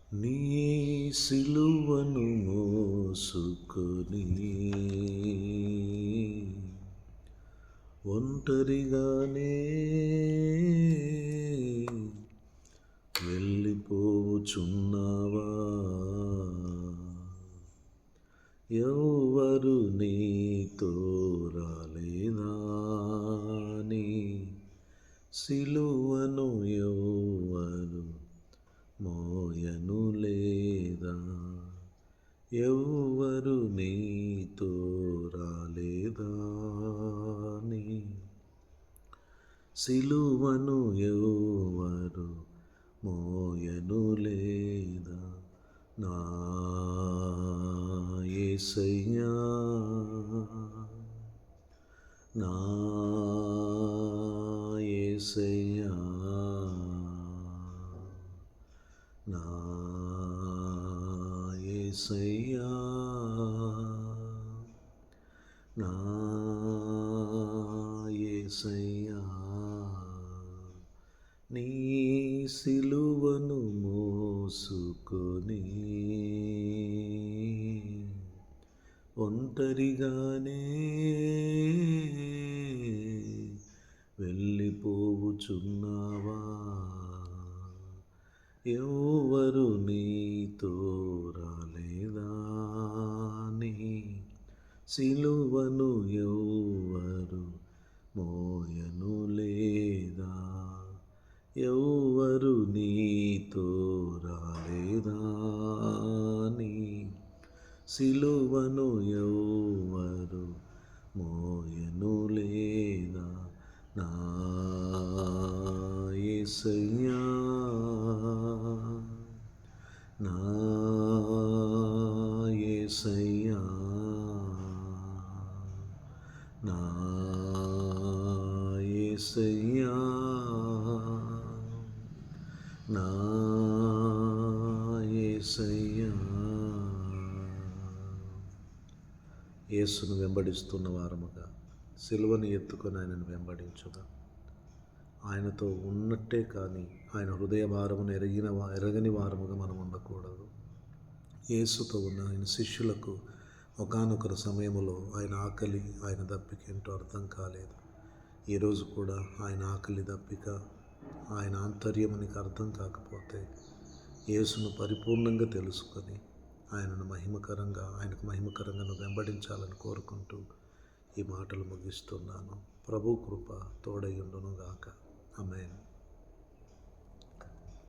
నీ సిలువను మోసుకొని ఒంటరిగానే వెళ్ళిపోచున్నావా? ఎవ్వరు నీతో రాలేదా? నీ సిలువను ఎవ్వరు మోయను లేదా? ఎవ్వరు నీతో రాలేదా? నీ సిలువను ఎవ్వరు మోయను లేదా? నా యేసయ్యా, నా యేసయ్యా, నా యేసయ్యా, నా యేసయ్యా, నీ సిలువను మోసుకొని ఒంటరిగానే వెళ్ళిపోవుచున్నావా? ఎవ్వరు నీతో రాలేదా? నీ సిలువను ఎవ్వరు మోయను లేదా? ఎవ్వరు నీతో రాలేదా? నీ సిలువను ఎవ్వరు మోయను లేదా? నా యేసయ్యా, నా యేసయ్యా, నా యేసయ్యా, నా యేసయ్యా. యేసును వెంబడిస్తున్న వారముగా సిలువను ఎత్తుకొని ఆయనను వెంబడించుగా. ఆయనతో ఉన్నట్టే కానీ ఆయన హృదయ భారమును ఎరగని వారముగా మనం ఉండకూడదు. యేసుతో ఉన్న ఆయన శిష్యులకు ఒకానొక సమయంలో ఆయన ఆకలి, ఆయన దప్పిక ఏంటో అర్థం కాలేదు. ఈరోజు కూడా ఆయన ఆకలి దప్పిక, ఆయన ఆంతర్యం నీకు అర్థం కాకపోతే యేసును పరిపూర్ణంగా తెలుసుకొని ఆయనకు మహిమకరంగా నువ్వు వెంబడించాలని కోరుకుంటూ ఈ మాటలు ముగిస్తున్నాను. ప్రభు కృప తోడయుండును గాక. ఆమేన్.